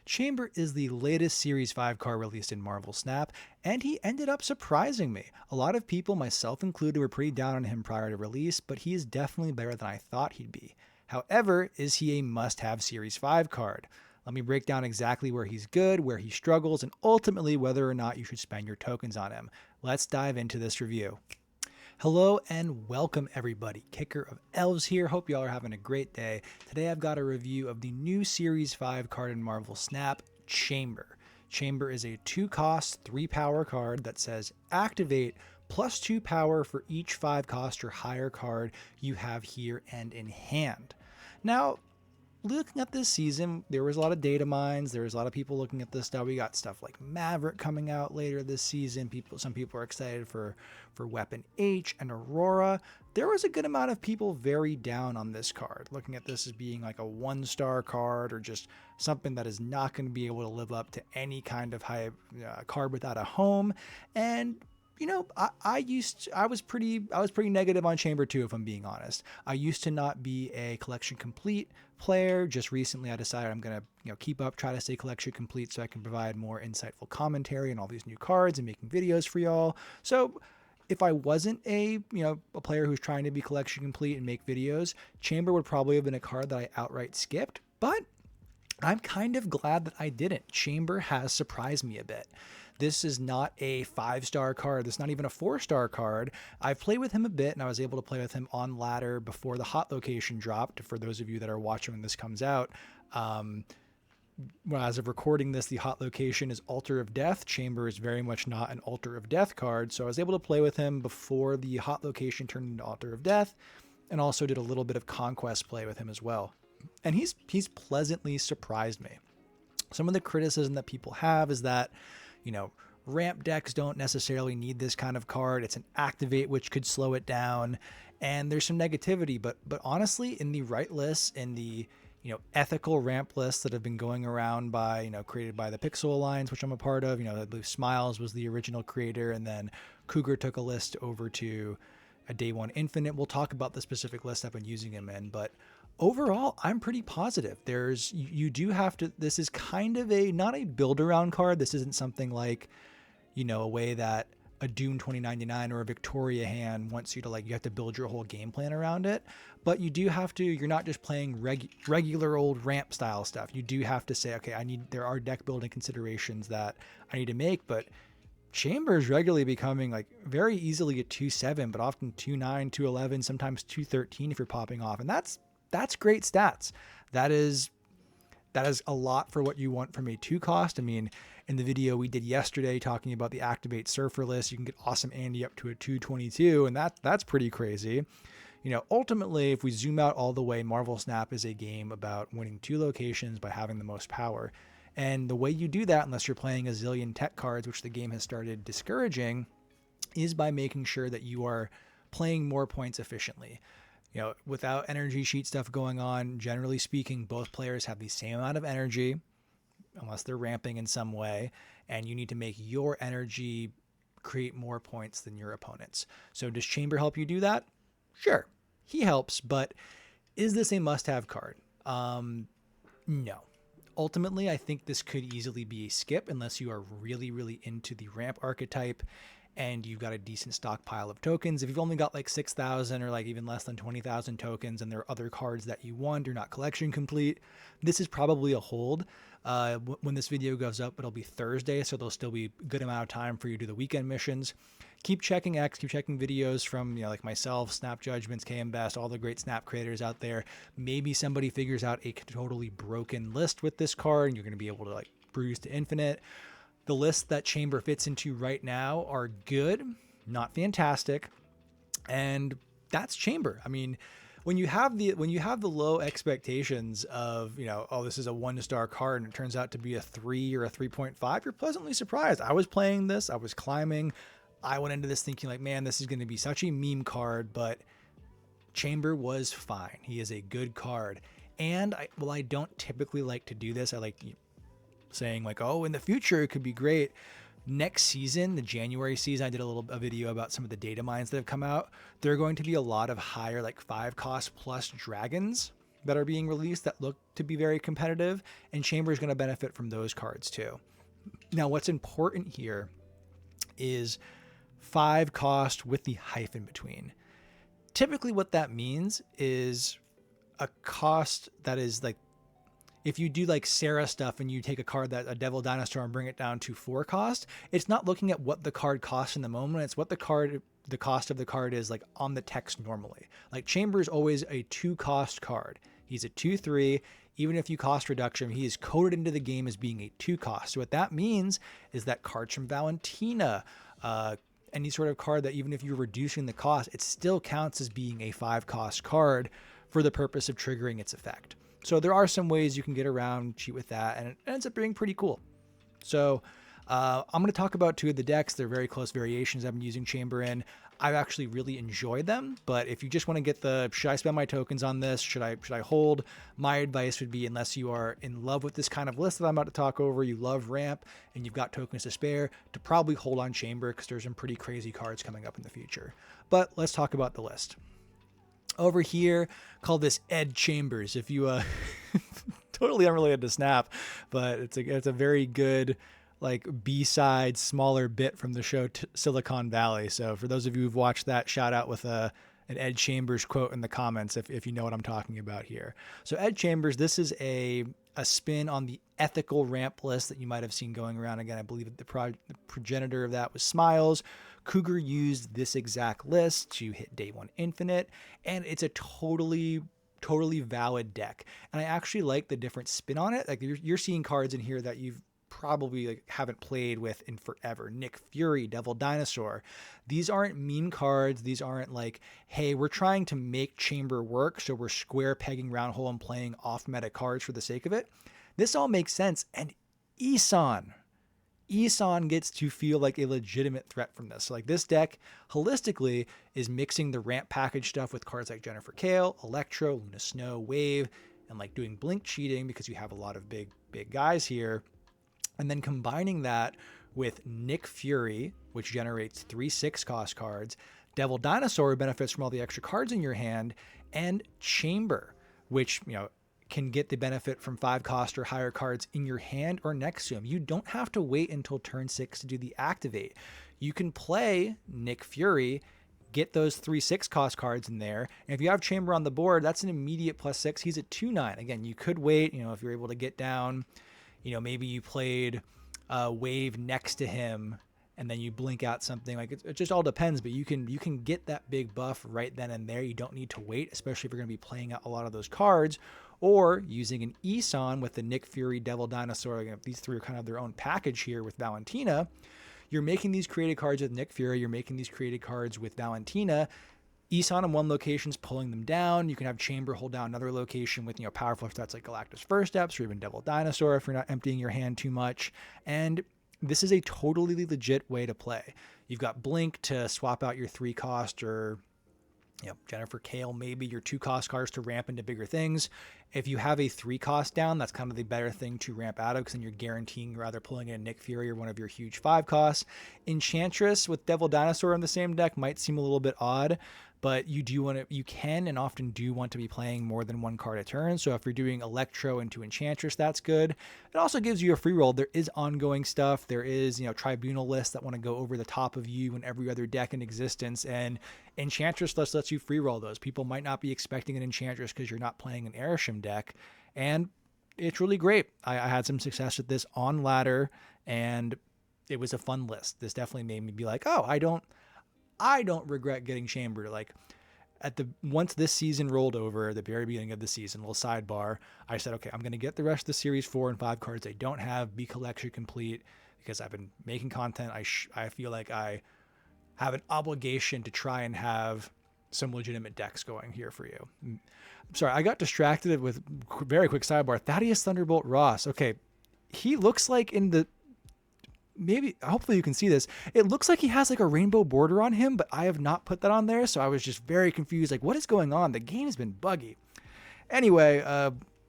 Chamber is the latest Series 5 card released in Marvel Snap, and he ended up surprising me. A lot of people, myself included, were pretty down on him prior to release, but he is definitely better than I thought he'd be. However, is he a must-have Series 5 card? Let me break down exactly where he's good, where he struggles, and ultimately whether or not you should spend your tokens on him. Let's dive into this review. Hello and welcome everybody. Kicker of Elves here. Hope y'all are having a great day. Today I've got a review of the new Series 5 card in Marvel Snap, Chamber. Chamber is a 2-cost, 3-power card that says activate plus 2 power for each 5-cost or higher card you have here and in hand. Now, looking at this season, there was a lot of data mines. There was a lot of people looking at this stuff. We got stuff like Maverick coming out later this season. Some people are excited for Weapon H and Aurora. There was a good amount of people very down on this card, looking at this as being like a 1-star card or just something that is not going to be able to live up to any kind of high card without a home. And you know, I was pretty negative on Chamber 2, if I'm being honest. I used to not be a collection complete player. Just recently I decided I'm going to, keep up, try to stay collection complete so I can provide more insightful commentary on all these new cards and making videos for y'all. So if I wasn't a player who's trying to be collection complete and make videos, Chamber would probably have been a card that I outright skipped, but I'm kind of glad that I didn't. Chamber has surprised me a bit. This is not a 5-star card. This is not even a 4-star card. I've played with him a bit, and I was able to play with him on ladder before the hot location dropped. For those of you that are watching when this comes out, as of recording this, the hot location is Altar of Death. Chamber is very much not an Altar of Death card, so I was able to play with him before the hot location turned into Altar of Death, and also did a little bit of conquest play with him as well. And he's pleasantly surprised me. Some of the criticism that people have is that, ramp decks don't necessarily need this kind of card. It's an activate, which could slow it down. And there's some negativity, but honestly, in the right lists, in the, ethical ramp lists that have been going around by, created by the Pixel Alliance, which I'm a part of, I believe Smiles was the original creator. And then Cougar took a list over to a Day One Infinite. We'll talk about the specific list I've been using him in, but overall, I'm pretty positive. You do have to, this is kind of not a build around card. This isn't something like, a way that a Doom 2099 or a Victoria hand wants you to you have to build your whole game plan around it. But you do have to, you're not just playing regular old ramp style stuff. You do have to say, okay, there are deck building considerations that I need to make, but Chamber is regularly becoming very easily a 2-7, but often 2-9, 2-11, sometimes 2-13 if you're popping off. And that's great stats. That is a lot for what you want from a 2-cost. I mean, in the video we did yesterday talking about the Activate Surfer list, you can get Awesome Andy up to a 222, and that's pretty crazy. Ultimately, if we zoom out all the way, Marvel Snap is a game about winning 2 locations by having the most power. And the way you do that, unless you're playing a zillion tech cards, which the game has started discouraging, is by making sure that you are playing more points efficiently. Without energy sheet stuff going on, generally speaking, both players have the same amount of energy, unless they're ramping in some way, and you need to make your energy create more points than your opponent's. So does Chamber help you do that? Sure, he helps, but is this a must-have card? No. Ultimately, I think this could easily be a skip unless you are really, really into the ramp archetype and you've got a decent stockpile of tokens. If you've only got 6,000 or even less than 20,000 tokens and there are other cards that you want, you're not collection complete, this is probably a hold. When this video goes up, it'll be Thursday, so there'll still be a good amount of time for you to do the weekend missions. Keep checking X, keep checking videos from myself, Snap Judgments, KM Best, all the great Snap creators out there. Maybe somebody figures out a totally broken list with this card and you're going to be able to bruise to infinite. The lists that Chamber fits into right now are good, not fantastic, and that's Chamber. I mean, when you have the low expectations of this is a 1-star card and it turns out to be a 3 or a 3.5, you're pleasantly surprised. I was playing this, I was climbing, I went into this thinking man, this is going to be such a meme card, but Chamber was fine. He is a good card, and I don't typically like to do this. I like saying in the future it could be great. Next season, the January season, I did a video about some of the data mines that have come out. There are going to be a lot of higher 5-cost plus dragons that are being released that look to be very competitive, and Chamber is going to benefit from those cards too. Now, what's important here is 5 cost with the hyphen between. Typically what that means is a cost that is like, if you do like Sarah stuff and you take a card that a Devil Dinosaur and bring it down to 4 cost, it's not looking at what the card costs in the moment. It's what the cost of the card is like on the text normally. Like Chamber is always a 2 cost card. He's a 2/3. Even if you cost reduction, he is coded into the game as being a 2 cost. So what that means is that cards from Valentina, any sort of card that even if you're reducing the cost, it still counts as being a 5 cost card for the purpose of triggering its effect. So there are some ways you can get around, cheat with that, and it ends up being pretty cool. So I'm going to talk about 2 of the decks. They're very close variations I've been using Chamber in. I've actually really enjoyed them, but if you just want to get the, should I spend my tokens on this? Should I hold? My advice would be, unless you are in love with this kind of list that I'm about to talk over, you love ramp, and you've got tokens to spare, to probably hold on Chamber, because there's some pretty crazy cards coming up in the future. But let's talk about the list. Over here, call this Ed Chambers. If you totally unrelated to Snap, but it's a very good like B-side smaller bit from the show Silicon Valley. So for those of you who've watched that, shout out with an Ed Chambers quote in the comments if you know what I'm talking about here. So Ed Chambers, this is a spin on the ethical ramp list that you might have seen going around. Again, I believe that the progenitor of that was Smiles. Cougar used this exact list to hit Day 1 Infinite, and it's a totally valid deck. And I actually like the different spin on it. Like you're seeing cards in here that you've probably like haven't played with in forever. Nick Fury, Devil Dinosaur. These aren't meme cards. These aren't like, hey, we're trying to make Chamber work, so we're square pegging round hole and playing off meta cards for the sake of it. This all makes sense. And Isan gets to feel like a legitimate threat from this. So like this deck holistically is mixing the ramp package stuff with cards like Jennifer Kale, Electro, Luna Snow, Wave, and like doing blink cheating because you have a lot of big guys here. And then combining that with Nick Fury, which generates 3 6 cost cards, Devil Dinosaur, who benefits from all the extra cards in your hand, and Chamber, which, you know, can get the benefit from 5 cost or higher cards in your hand or next to him. You don't have to wait until turn 6 to do the activate. You can play Nick Fury, get those 3 6 cost cards in there, and if you have Chamber on the board, that's an immediate +6. He's at 2/9. Again, you could wait, you know, if you're able to get down, you know, maybe you played Wave next to him and then you blink out something. Like it just all depends, but you can get that big buff right then and there. You don't need to wait, especially if you're going to be playing out a lot of those cards, or using an Isan with the Nick Fury, Devil Dinosaur. Like, these 3 are kind of their own package here with Valentina. You're making these created cards with Nick Fury. You're making these created cards with Valentina. Isan in one location is pulling them down. You can have Chamber hold down another location with, you know, powerful threats like Galactus First Steps or even Devil Dinosaur if you're not emptying your hand too much. And this is a totally legit way to play. You've got Blink to swap out your 3 cost, or, you know, Jennifer Kale, maybe your 2 cost cards to ramp into bigger things. If you have a 3 cost down, that's kind of the better thing to ramp out of, because then you're guaranteeing you're either pulling in Nick Fury or one of your huge 5 costs. Enchantress with Devil Dinosaur in the same deck might seem a little bit odd, but you can and often do want to be playing more than 1 card a turn. So if you're doing Electro into Enchantress, that's good. It also gives you a free roll. There is ongoing stuff. There is, you know, tribunal lists that want to go over the top of you and every other deck in existence. And Enchantress lets you free roll those. People might not be expecting an Enchantress because you're not playing an Airshim deck. And it's really great. I had some success with this on ladder, and it was a fun list. This definitely made me be like, oh, I don't regret getting Chamber. Like once this season rolled over, at the very beginning of the season, little sidebar, I said, okay, I'm going to get the rest of the series 4 and 5 cards I don't have, be collection complete, because I've been making content. I feel like I have an obligation to try and have some legitimate decks going here for you. I'm sorry, I got distracted with very quick sidebar. Thaddeus Thunderbolt Ross. Okay, he looks like in the, maybe, hopefully you can see this, it looks like he has like a rainbow border on him, but I have not put that on there, so I was just very confused, like, what is going on? The game has been buggy. Anyway,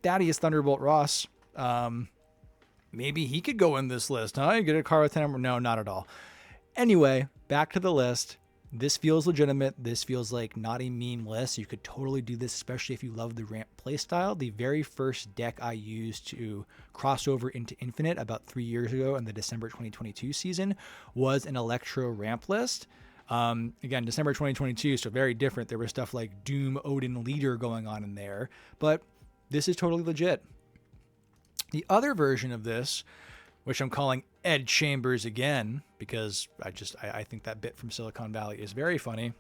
Thaddeus Thunderbolt Ross, maybe he could go in this list, huh? You get a card with 10, no, not at all. Anyway, back to the list. This feels legitimate. This feels like not a meme list. You could totally do this, especially if you love the ramp playstyle. The very first deck I used to cross over into Infinite about 3 years ago in the December 2022 season was an Electro ramp list. Again, December 2022, so very different. There was stuff like Doom Odin Leader going on in there, but this is totally legit. The other version of this, which I'm calling Ed Chambers again, because I think that bit from Silicon Valley is very funny.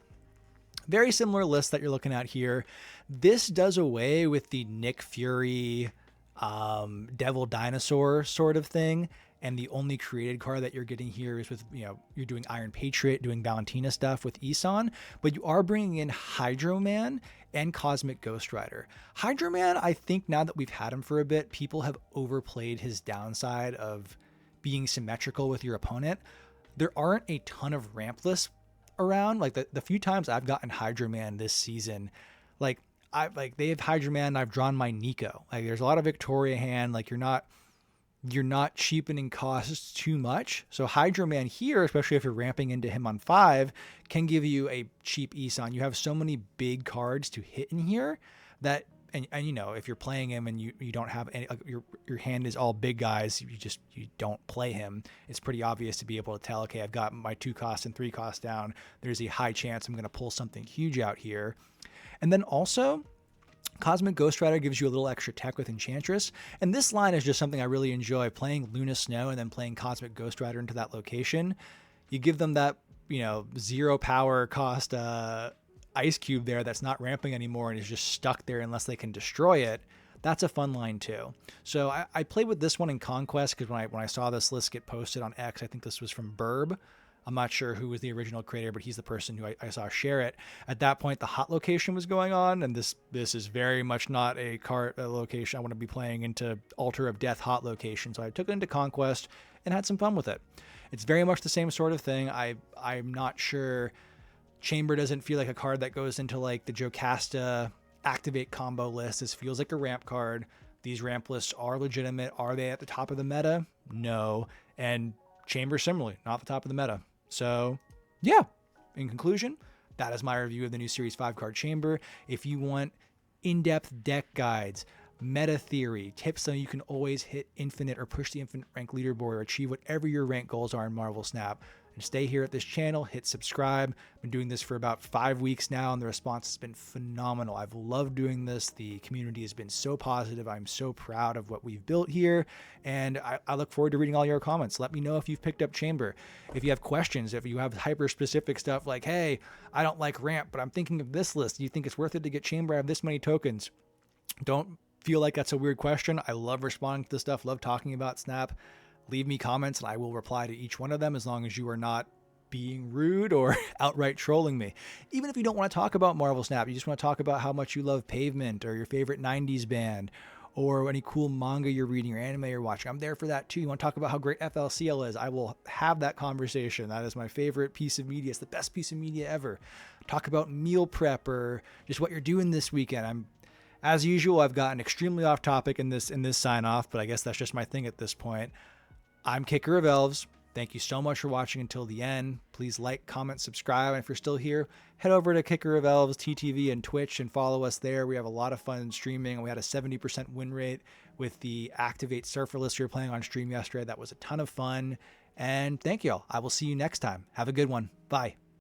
Very similar list that you're looking at here. This does away with the Nick Fury, Devil Dinosaur sort of thing. And the only created card that you're getting here is with, you're doing Iron Patriot, doing Valentina stuff with Isan, but you are bringing in Hydro Man and Cosmic Ghost Rider. Hydro Man, I think now that we've had him for a bit, people have overplayed his downside of being symmetrical with your opponent. There aren't a ton of ramp lists around. Like the few times I've gotten Hydro Man this season, they have Hydro Man and I've drawn my Nico. Like there's a lot of Victoria hand. Like you're not cheapening costs too much. So Hydro Man here, especially if you're ramping into him on 5, can give you a cheap Isan. You have so many big cards to hit in here that, and if you're playing him and you don't have any, like your hand is all big guys, you don't play him. It's pretty obvious to be able to tell, okay, I've got my 2 costs and 3 costs down. There's a high chance I'm going to pull something huge out here. And then also, Cosmic Ghost Rider gives you a little extra tech with Enchantress, and this line is just something I really enjoy, playing Luna Snow and then playing Cosmic Ghost Rider into that location. You give them that, 0 power cost Ice Cube there that's not ramping anymore and is just stuck there unless they can destroy it. That's a fun line too. So I played with this one in Conquest because when I saw this list get posted on X, I think this was from Burb. I'm not sure who was the original creator, but he's the person who I saw share it. At that point, the hot location was going on, and this is very much not a location I want to be playing into Altar of Death hot location. So I took it into Conquest and had some fun with it. It's very much the same sort of thing. I'm not sure. Chamber doesn't feel like a card that goes into like the Jocasta activate combo list. This feels like a ramp card. These ramp lists are legitimate. Are they at the top of the meta? No. And Chamber similarly, not the top of the meta. So yeah, in conclusion, that is my review of the new Series 5 card Chamber. If you want in-depth deck guides, meta theory, tips so you can always hit Infinite or push the Infinite rank leaderboard or achieve whatever your rank goals are in Marvel Snap, and stay here at this channel, hit subscribe. I've been doing this for about 5 weeks now, and the response has been phenomenal. I've loved doing this. The community has been so positive. I'm so proud of what we've built here, and I look forward to reading all your comments. Let me know if you've picked up Chamber. If you have questions, if you have hyper-specific stuff like, hey, I don't like ramp, but I'm thinking of this list. Do you think it's worth it to get Chamber? I have this many tokens. Don't feel like that's a weird question. I love responding to this stuff, love talking about Snap. Leave me comments and I will reply to each one of them as long as you are not being rude or outright trolling me. Even if you don't want to talk about Marvel Snap, you just want to talk about how much you love Pavement or your favorite 90s band or any cool manga you're reading or anime you're watching, I'm there for that too. You want to talk about how great FLCL is, I will have that conversation. That is my favorite piece of media. It's the best piece of media ever. Talk about meal prep or just what you're doing this weekend. As usual, I've gotten extremely off topic in this sign off, but I guess that's just my thing at this point. I'm Kicker of Elves. Thank you so much for watching until the end. Please like, comment, subscribe. And if you're still here, head over to Kicker of Elves, TTV, and Twitch and follow us there. We have a lot of fun streaming. We had a 70% win rate with the Activate Surfer list we were playing on stream yesterday. That was a ton of fun. And thank you all. I will see you next time. Have a good one. Bye.